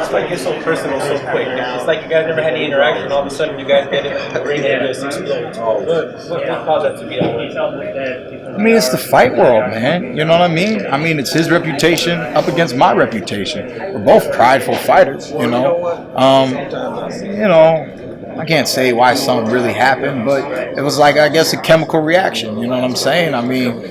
this fight get so personal so quick? It's like you guys never had any interaction. All of a sudden, you guys get in the ring and it just explodes. What caused that to be that way? I mean, it's the fight world, man. You know what I mean? I mean, it's his reputation up against my reputation. We're both prideful fighters, you know. I can't say why something really happened, but it was like, I guess, a chemical reaction. You know what I'm saying? I mean,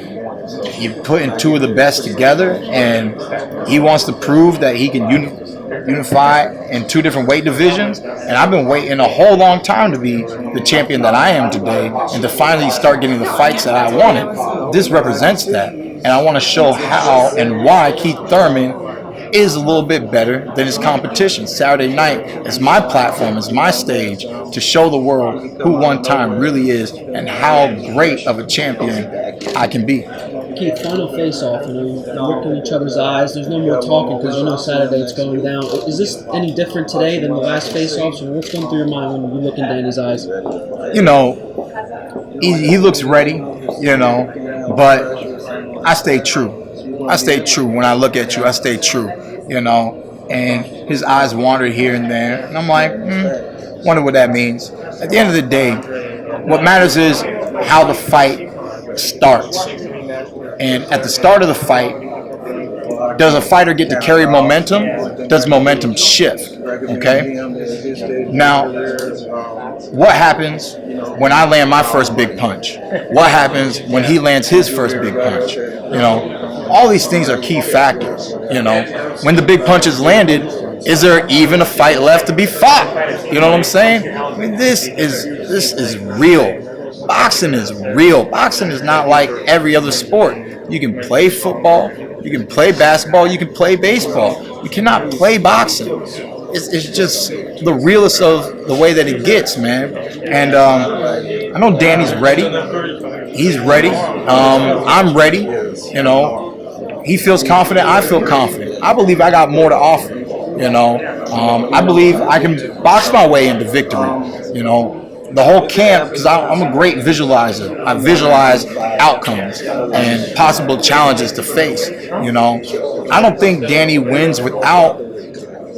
you putting two of the best together, and he wants to prove that he can unify in two different weight divisions. And I've been waiting a whole long time to be the champion that I am today, and to finally start getting the fights that I wanted. This represents that, and I want to show how and why Keith Thurman is a little bit better than his competition. Saturday night is my platform, is my stage to show the world who One Time really is and how great of a champion I can be. Keith, final face-off, you look in each other's eyes. There's no more talking because you know Saturday it's going down. Is this any different today than the last face-offs? Or what's going through your mind when you look in Danny's eyes? You know, he looks ready, you know, but I stay true. I stay true. When I look at you, I stay true, you know, and his eyes wander here and there. And I'm like, wonder what that means. At the end of the day, what matters is how the fight starts. And at the start of the fight, does a fighter get to carry momentum? Does momentum shift? Okay? Now, what happens when I land my first big punch? What happens when he lands his first big punch? You know, all these things are key factors. You know, when the big punch is landed, is there even a fight left to be fought? You know what I'm saying? I mean, this is real. Boxing is real. Boxing is not like every other sport. You can play football, you can play basketball, you can play baseball. You cannot play boxing. It's just the realest of the way that it gets, man. And I know Danny's ready. He's ready. I'm ready. You know, he feels confident. I feel confident. I believe I got more to offer. You know, I believe I can box my way into victory. You know, the whole camp, because I'm a great visualizer. I visualize outcomes and possible challenges to face. You know, I don't think Danny wins without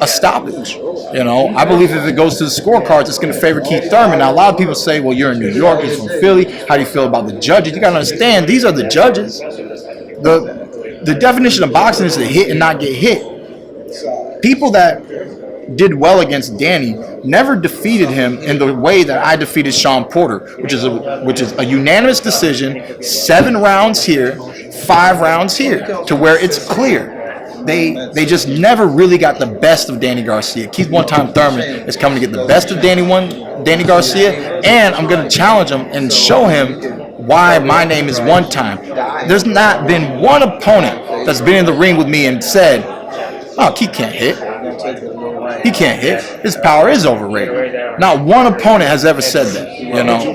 a stoppage. You know, I believe if it goes to the scorecards, it's going to favor Keith Thurman. Now, a lot of people say, well, you're in New York, he's from Philly. How do you feel about the judges? You got to understand, these are the judges. The definition of boxing is to hit and not get hit. People that did well against Danny never defeated him in the way that I defeated Sean Porter, which is a unanimous decision, 7 rounds here, 5 rounds here, to where it's clear. They just never really got the best of Danny Garcia. Keith One Time Thurman is coming to get the best of Danny Garcia, and I'm going to challenge him and show him why my name is One Time. There's not been one opponent that's been in the ring with me and said, oh, Keith can't hit. He can't hit. His power is overrated. Not one opponent has ever said that, you know.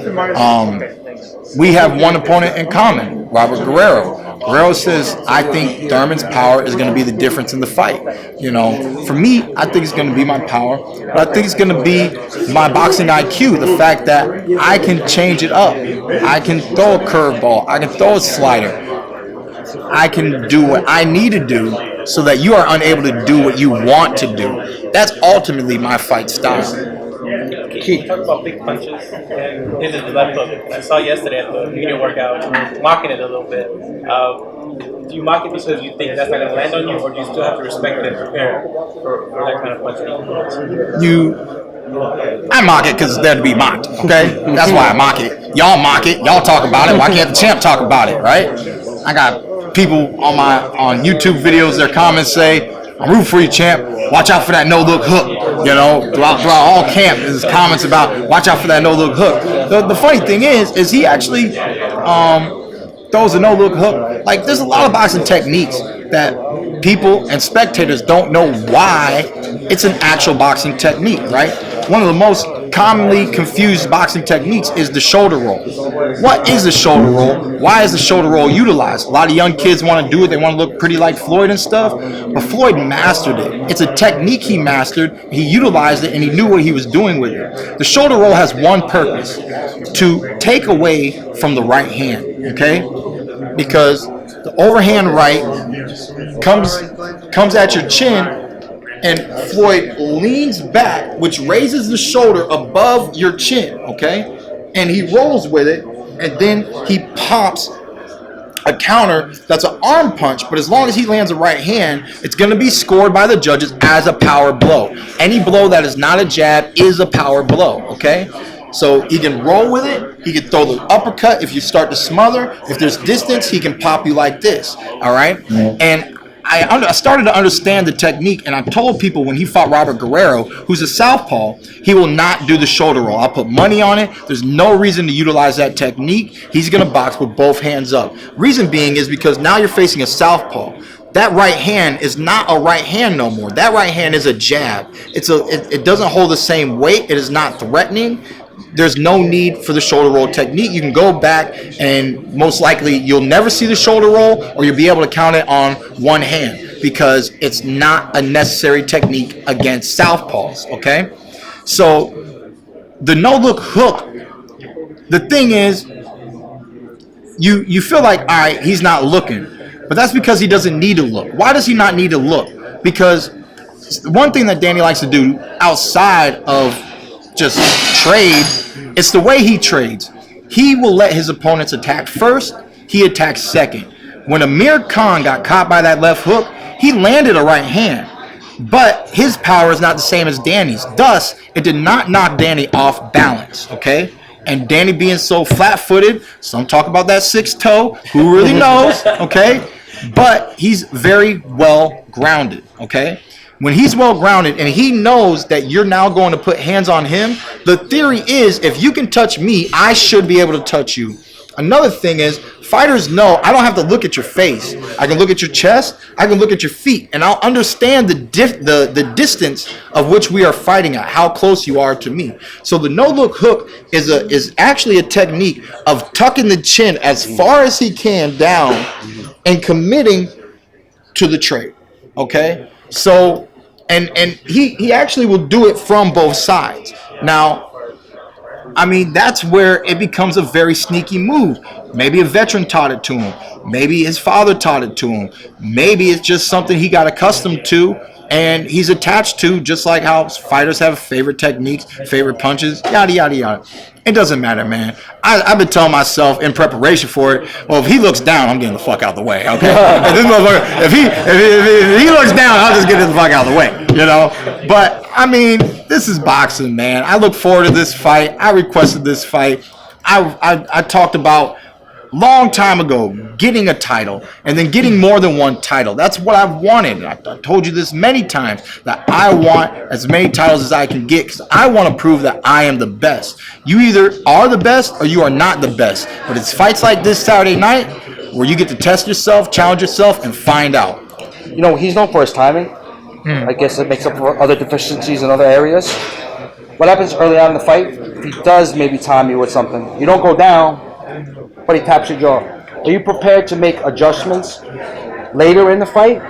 We have one opponent in common, Robert Guerrero. Guerrero says, I think Thurman's power is going to be the difference in the fight. You know, for me, I think it's going to be my power, but I think it's going to be my boxing IQ, the fact that I can change it up. I can throw a curveball. I can throw a slider. I can do what I need to do so that you are unable to do what you want to do. That's ultimately my fight style. Keith, talk about big punches and his left hook. I saw yesterday at the video workout, mocking it a little bit. Do you mock it because you think that's not going to land on you, or do you still have to respect it and prepare for that kind of punch? I mock it because it's there to be mocked, okay? That's why I mock it. Y'all mock it. Y'all talk about it. Why can't the champ talk about it, right? I got people on YouTube videos, their comments say, I'm rooting for you, champ. Watch out for that no-look hook. You know, throughout all camp, there's comments about watch out for that no-look hook. The funny thing is he actually throws a no-look hook. Like, there's a lot of boxing techniques that people and spectators don't know why it's an actual boxing technique, right? One of the most commonly confused boxing techniques is the shoulder roll. What is the shoulder roll? Why is the shoulder roll utilized? A lot of young kids want to do it. They want to look pretty like Floyd and stuff, but Floyd mastered it. It's a technique he mastered. He utilized it, and he knew what he was doing with it. The shoulder roll has one purpose: to take away from the right hand, okay? Because the overhand right comes at your chin, and Floyd leans back, which raises the shoulder above your chin, okay? And he rolls with it, and then he pops a counter that's an arm punch, but as long as he lands a right hand, it's going to be scored by the judges as a power blow. Any blow that is not a jab is a power blow, okay? So he can roll with it. He can throw the uppercut if you start to smother. If there's distance, he can pop you like this, all right? And I started to understand the technique, and I told people when he fought Robert Guerrero, who's a southpaw, he will not do the shoulder roll. I'll put money on it. There's no reason to utilize that technique. He's going to box with both hands up. Reason being is because now you're facing a southpaw. That right hand is not a right hand no more. That right hand is a jab. It doesn't hold the same weight. It is not threatening. There's no need for the shoulder roll technique. You can go back and most likely you'll never see the shoulder roll, or you'll be able to count it on one hand because it's not a necessary technique against southpaws, okay? So the no-look hook, the thing is, you feel like, all right, he's not looking. But that's because he doesn't need to look. Why does he not need to look? Because one thing that Danny likes to do outside of just trade, it's the way he trades. He will let his opponents attack first. He attacks second. When Amir Khan got caught by that left hook, he landed a right hand. But his power is not the same as Danny's. Thus, it did not knock Danny off balance, okay? And Danny being so flat-footed, some talk about that sixth toe. Who really knows, okay? But he's very well grounded, okay? When he's well grounded and he knows that you're now going to put hands on him, the theory is if you can touch me, I should be able to touch you. Another thing is, fighters know I don't have to look at your face. I can look at your chest, I can look at your feet, and I'll understand the distance of which we are fighting at, how close you are to me. So the no-look hook is actually a technique of tucking the chin as far as he can down and committing to the trade, okay? So, and he actually will do it from both sides. Now, I mean, that's where it becomes a very sneaky move. Maybe a veteran taught it to him. Maybe his father taught it to him. Maybe it's just something he got accustomed to and he's attached to, just like how fighters have favorite techniques, favorite punches, yada, yada, yada. It doesn't matter, man. I've been telling myself in preparation for it, well, if he looks down, I'm getting the fuck out of the way, okay? if he looks down, I'll just get the fuck out of the way, you know? But, I mean, this is boxing, man. I look forward to this fight. I requested this fight. I talked about long time ago getting a title and then getting more than one title. That's what I've wanted. I told you this many times, that I want as many titles as I can get because I want to prove that I am the best. You either are the best or you are not the best. But it's fights like this Saturday night where you get to test yourself, challenge yourself, and find out. You know, he's known for his timing. I guess it makes up for other deficiencies in other areas. What happens early on in the fight, if he does maybe time you with something, you don't go down, but he taps your jaw. Are you prepared to make adjustments later in the fight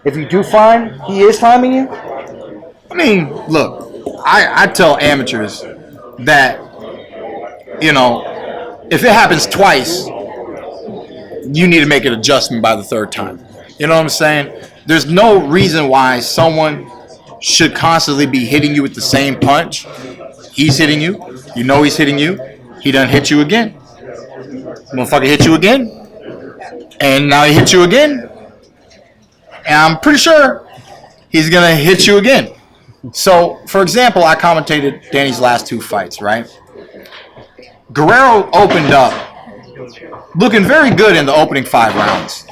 if you do find he is timing you? I mean, look, I tell amateurs that, you know, if it happens twice, you need to make an adjustment by the third time. You know what I'm saying? There's no reason why someone should constantly be hitting you with the same punch. He's hitting you. You know he's hitting you. He done hit you again. Motherfucker hit you again. And now he hit you again. And I'm pretty sure he's going to hit you again. So, for example, I commentated Danny's last two fights, right? Guerrero opened up looking very good in the opening 5 rounds.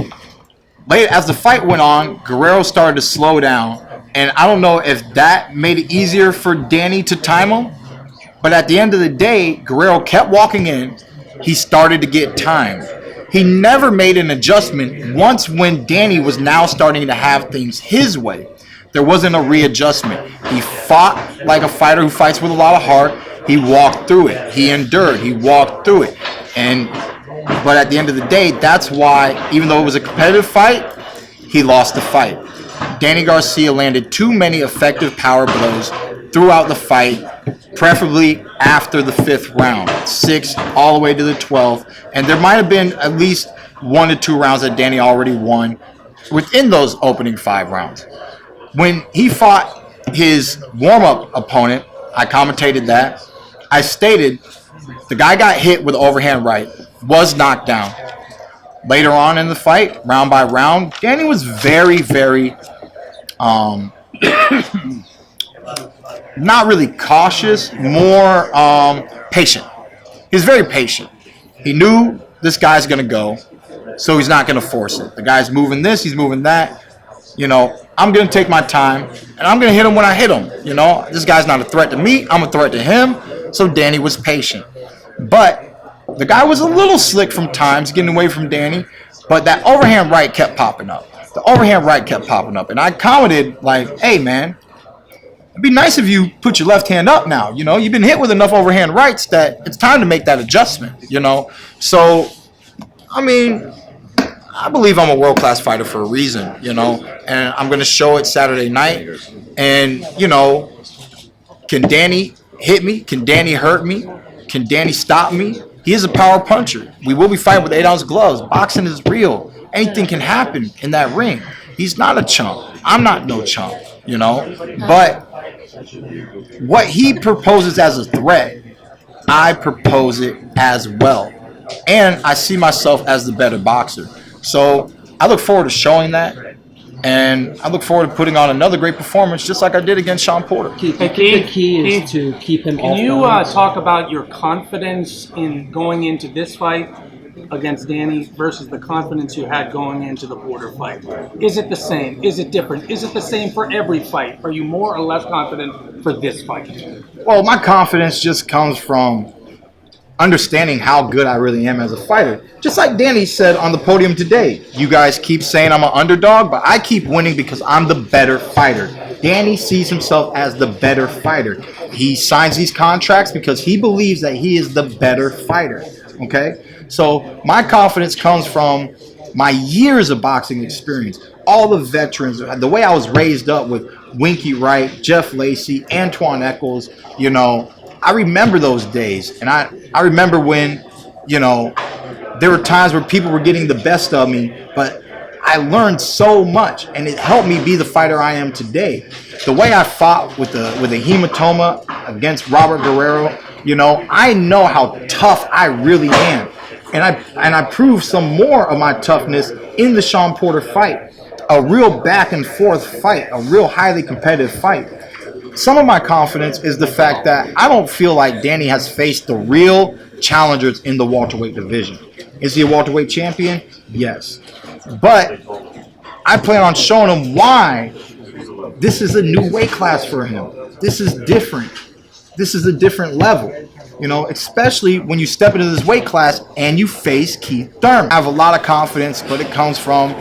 Late as the fight went on, Guerrero started to slow down. And I don't know if that made it easier for Danny to time him. But at the end of the day, Guerrero kept walking in. He started to get timed. He never made an adjustment once when Danny was now starting to have things his way. There wasn't a readjustment. He fought like a fighter who fights with a lot of heart. He walked through it. He endured. He walked through it. But at the end of the day, that's why, even though it was a competitive fight, he lost the fight. Danny Garcia landed too many effective power blows throughout the fight, preferably after the 5th round, 6 all the way to the 12th. And there might have been at least 1 to 2 rounds that Danny already won within those opening 5 rounds. when he fought his warm-up opponent, I commentated that. I stated the guy got hit with overhand right, was knocked down. Later on in the fight, round by round, Danny was very, very not really cautious, more patient. He was very patient. He knew this guy's going to go, so he's not going to force it. The guy's moving this, he's moving that. You know, I'm going to take my time, and I'm going to hit him when I hit him. You know, this guy's not a threat to me. I'm a threat to him. So Danny was patient. But the guy was a little slick from times, getting away from Danny. But that overhand right kept popping up. The overhand right kept popping up. And I commented, like, hey, man, it'd be nice if you put your left hand up now. You know, you've been hit with enough overhand rights that it's time to make that adjustment, you know. So, I mean, I believe I'm a world-class fighter for a reason, you know, and I'm going to show it Saturday night. And, you know, can Danny hit me? Can Danny hurt me? Can Danny stop me? He is a power puncher. We will be fighting with 8-ounce gloves. Boxing is real. Anything can happen in that ring. He's not a chump. I'm not no chump, you know. But what he proposes as a threat, I propose it as well. And I see myself as the better boxer. So I look forward to showing that, and I look forward to putting on another great performance, just like I did against Sean Porter. The key is to keep him off. Can you talk about your confidence in going into this fight against Danny versus the confidence you had going into the Porter fight? Is it the same? Is it different? Is it the same for every fight? Are you more or less confident for this fight? Well, my confidence just comes from understanding how good I really am as a fighter. Just like Danny said on the podium today, you guys keep saying I'm an underdog, but I keep winning because I'm the better fighter. Danny sees himself as the better fighter. He signs these contracts because he believes that he is the better fighter, okay? So my confidence comes from my years of boxing experience, all the veterans, the way I was raised up with Winky Wright, Jeff Lacey, Antoine Eccles, you know, I remember those days, and I remember when, you know, there were times where people were getting the best of me, but I learned so much, and it helped me be the fighter I am today. The way I fought with a hematoma against Robert Guerrero, you know how tough I really am, and I proved some more of my toughness in the Sean Porter fight, a real back and forth fight, a real highly competitive fight. Some of my confidence is the fact that I don't feel like Danny has faced the real challengers in the welterweight division. Is he a welterweight champion? Yes. But I plan on showing him why this is a new weight class for him. This is different. This is a different level. You know, especially when you step into this weight class and you face Keith Thurman. I have a lot of confidence, but it comes from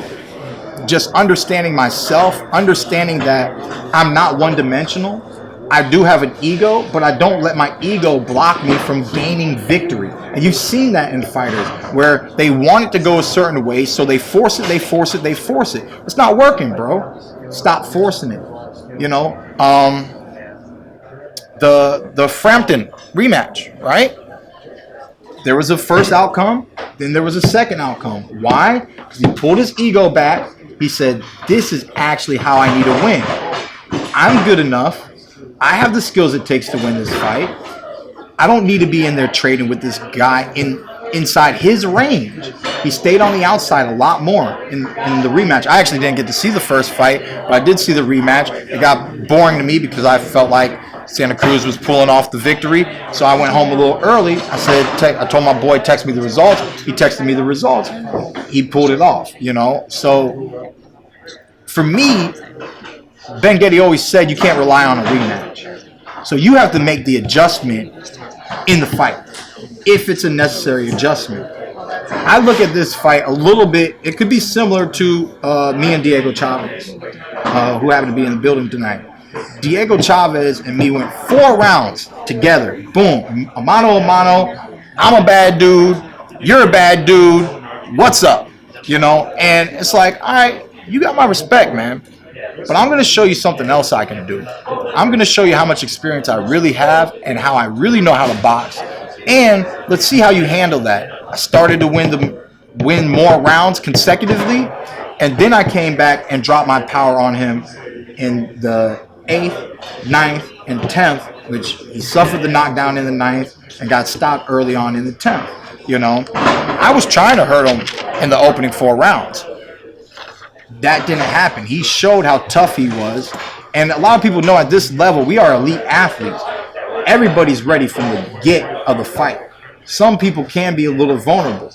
just understanding myself, understanding that I'm not one-dimensional. I do have an ego, but I don't let my ego block me from gaining victory. And you've seen that in fighters where they want it to go a certain way, so they force it. It's not working, bro. Stop forcing it. You know, the Frampton rematch, right? There was a first outcome, then there was a second outcome. Why? Because he pulled his ego back. He said, this is actually how I need to win. I'm good enough. I have the skills it takes to win this fight. I don't need to be in there trading with this guy inside his range. He stayed on the outside a lot more in the rematch. I actually didn't get to see the first fight, but I did see the rematch. It got boring to me because I felt like Santa Cruz was pulling off the victory, so I went home a little early. I told my boy, text me the results. He texted me the results. He pulled it off, you know. So for me, Ben Getty always said you can't rely on a rematch. So you have to make the adjustment in the fight, if it's a necessary adjustment. I look at this fight a little bit, it could be similar to me and Diego Chavez, who happened to be in the building tonight. Diego Chavez and me went 4 rounds together. Boom. A mano a mano. I'm a bad dude. You're a bad dude. What's up? You know? And it's like, all right, you got my respect, man. But I'm going to show you something else I can do. I'm going to show you how much experience I really have and how I really know how to box. And let's see how you handle that. I started to win more rounds consecutively, and then I came back and dropped my power on him in the 8th, 9th, and 10th, which he suffered the knockdown in the 9th and got stopped early on in the 10th. I was trying to hurt him in the opening 4 rounds. That didn't happen. He showed how tough he was. And a lot of people know at this level, we are elite athletes. Everybody's ready from the get of the fight. Some people can be a little vulnerable.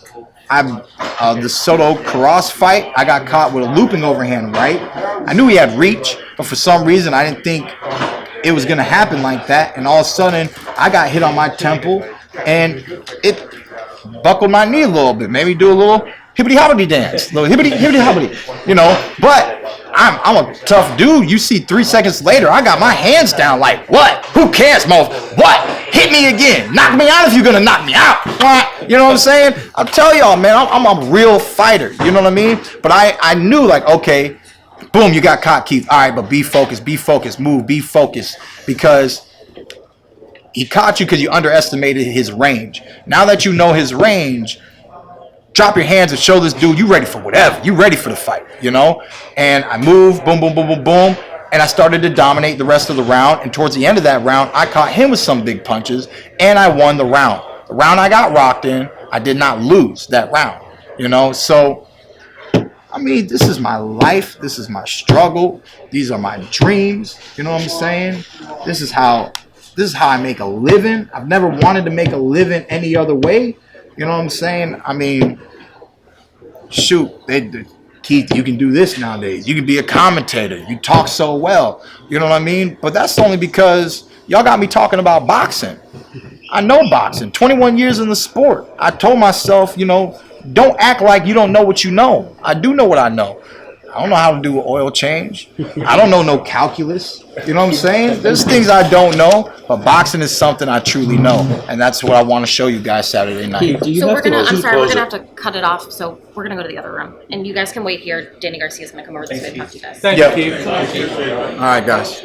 The Soto Carras fight, I got caught with a looping overhand right. I knew he had reach, but for some reason I didn't think it was going to happen like that. And all of a sudden, I got hit on my temple, and it buckled my knee a little bit. Maybe do a little hibbity-hobbity dance, little hibbity-hobbity, But I'm a tough dude. You see 3 seconds later, I got my hands down like, what? Who cares, Mo? What? Hit me again. Knock me out if you're going to knock me out. You know what I'm saying? I'll tell y'all, man, I'm a real fighter. You know what I mean? But I knew, like, okay, boom, you got caught, Keith. All right, but be focused, move, be focused. Because he caught you because you underestimated his range. Now that you know his range, drop your hands and show this dude you ready for whatever. You ready for the fight, And I moved, boom, boom, boom, boom, boom. And I started to dominate the rest of the round. And towards the end of that round, I caught him with some big punches, and I won the round. The round I got rocked in, I did not lose that round, So, I mean, this is my life. This is my struggle. These are my dreams. You know what I'm saying? This is how I make a living. I've never wanted to make a living any other way. You know what I'm saying? I mean, shoot, Keith, you can do this nowadays. You can be a commentator. You talk so well. You know what I mean? But that's only because y'all got me talking about boxing. I know boxing. 21 years in the sport. I told myself, don't act like you don't know what you know. I do know what I know. I don't know how to do an oil change. I don't know no calculus. You know what I'm saying? There's things I don't know, but boxing is something I truly know, and that's what I want to show you guys Saturday night. We're gonna have to cut it off. So we're gonna go to the other room, and you guys can wait here. Danny Garcia is gonna come over this way and talk to you guys. Thank you, Keith. All right, guys.